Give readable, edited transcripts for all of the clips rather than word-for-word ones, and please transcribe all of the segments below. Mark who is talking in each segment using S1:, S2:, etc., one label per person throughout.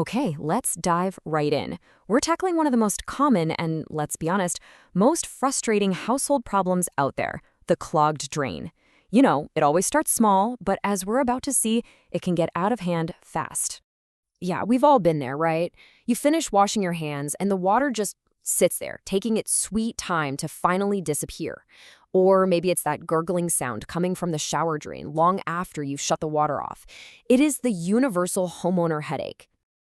S1: Okay, let's dive right in. We're tackling one of the most common and, let's be honest, most frustrating household problems out there, the clogged drain. You know, it always starts small, but as we're about to see, it can get out of hand fast. Yeah, we've all been there, right? You finish washing your hands and the water just sits there, taking its sweet time to finally disappear. Or maybe it's that gurgling sound coming from the shower drain long after you've shut the water off. It is the universal homeowner headache.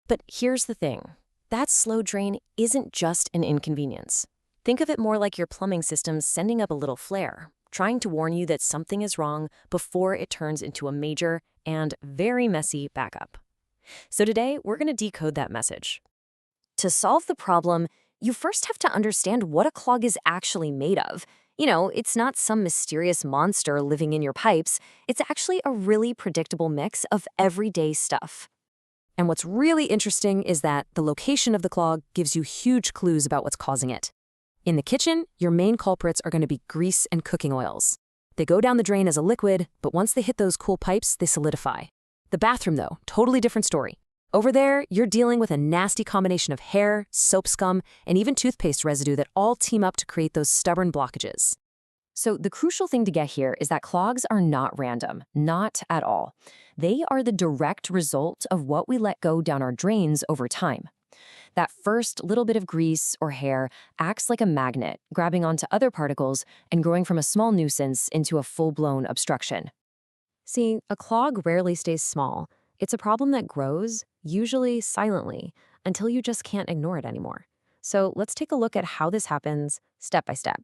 S1: But here's the thing. That slow drain isn't just an inconvenience. Think of it more like your plumbing system sending up a little flare, trying to warn you that something is wrong before it turns into a major and very messy backup. So today, we're going to decode that message. To solve the problem, you first have to understand what a clog is actually made of. You know, it's not some mysterious monster living in your pipes. It's actually a really predictable mix of everyday stuff. And what's really interesting is that the location of the clog gives you huge clues about what's causing it. In the kitchen, your main culprits are going to be grease and cooking oils. They go down the drain as a liquid, but once they hit those cool pipes, they solidify. The bathroom, though, totally different story. Over there, you're dealing with a nasty combination of hair, soap scum, and even toothpaste residue that all team up to create those stubborn blockages. So the crucial thing to get here is that clogs are not random, not at all. They are the direct result of what we let go down our drains over time. That first little bit of grease or hair acts like a magnet, grabbing onto other particles and growing from a small nuisance into a full-blown obstruction. See, a clog rarely stays small. It's a problem that grows, usually silently, until you just can't ignore it anymore. So let's take a look at how this happens step by step.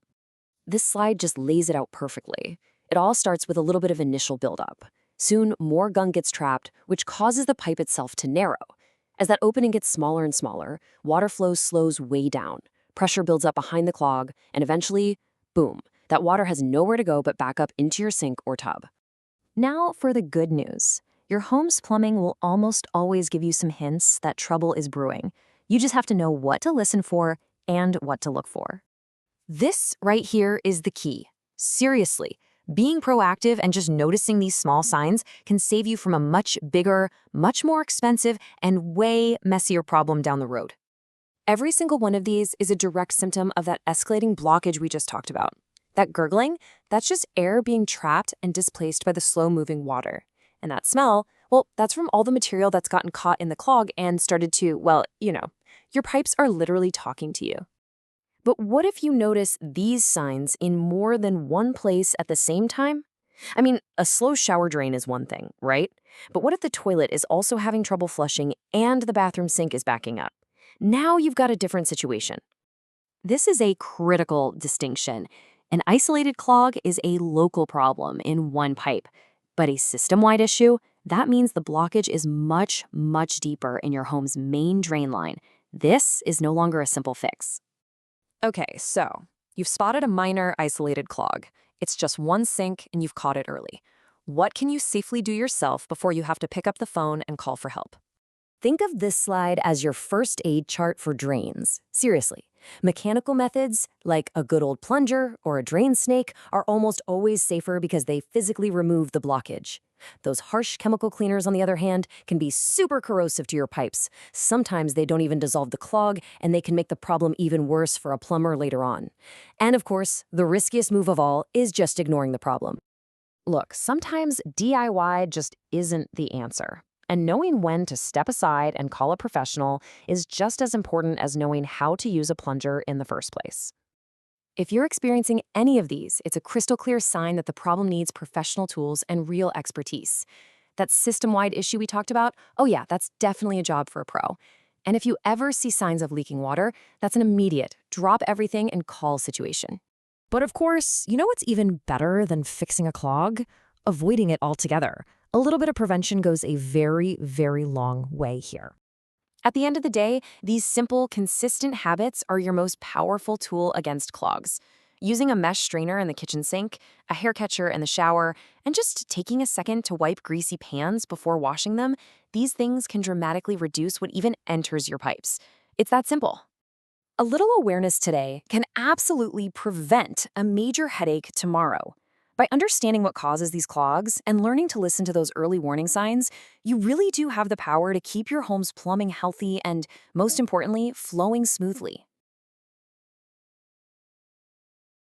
S1: This slide just lays it out perfectly. It all starts with a little bit of initial buildup. Soon, more gunk gets trapped, which causes the pipe itself to narrow. As that opening gets smaller and smaller, water flow slows way down. Pressure builds up behind the clog, and eventually, boom, that water has nowhere to go but back up into your sink or tub. Now for the good news. Your home's plumbing will almost always give you some hints that trouble is brewing. You just have to know what to listen for and what to look for. This right here is the key. Seriously, being proactive and just noticing these small signs can save you from a much bigger, much more expensive, and way messier problem down the road. Every single one of these is a direct symptom of that escalating blockage we just talked about. That gurgling, that's just air being trapped and displaced by the slow-moving water. And that smell, well, that's from all the material that's gotten caught in the clog and started to, well, your pipes are literally talking to you. But what if you notice these signs in more than one place at the same time? I mean, a slow shower drain is one thing, right? But what if the toilet is also having trouble flushing and the bathroom sink is backing up? Now you've got a different situation. This is a critical distinction. An isolated clog is a local problem in one pipe. But a system-wide issue, that means the blockage is much, much deeper in your home's main drain line. This is no longer a simple fix. Okay, so you've spotted a minor isolated clog. It's just one sink and you've caught it early. What can you safely do yourself before you have to pick up the phone and call for help? Think of this slide as your first aid chart for drains. Seriously. Mechanical methods, like a good old plunger or a drain snake, are almost always safer because they physically remove the blockage. Those harsh chemical cleaners, on the other hand, can be super corrosive to your pipes. Sometimes they don't even dissolve the clog, and they can make the problem even worse for a plumber later on. And of course, the riskiest move of all is just ignoring the problem. Look, sometimes DIY just isn't the answer. And knowing when to step aside and call a professional is just as important as knowing how to use a plunger in the first place. If you're experiencing any of these, it's a crystal clear sign that the problem needs professional tools and real expertise. That system-wide issue we talked about, oh yeah, that's definitely a job for a pro. And if you ever see signs of leaking water, that's an immediate drop everything and call situation. But of course, you know what's even better than fixing a clog? Avoiding it altogether. A little bit of prevention goes a very, very long way here. At the end of the day, these simple, consistent habits are your most powerful tool against clogs. Using a mesh strainer in the kitchen sink, a hair catcher in the shower, and just taking a second to wipe greasy pans before washing them, these things can dramatically reduce what even enters your pipes. It's that simple. A little awareness today can absolutely prevent a major headache tomorrow. By understanding what causes these clogs and learning to listen to those early warning signs, you really do have the power to keep your home's plumbing healthy and, most importantly, flowing smoothly.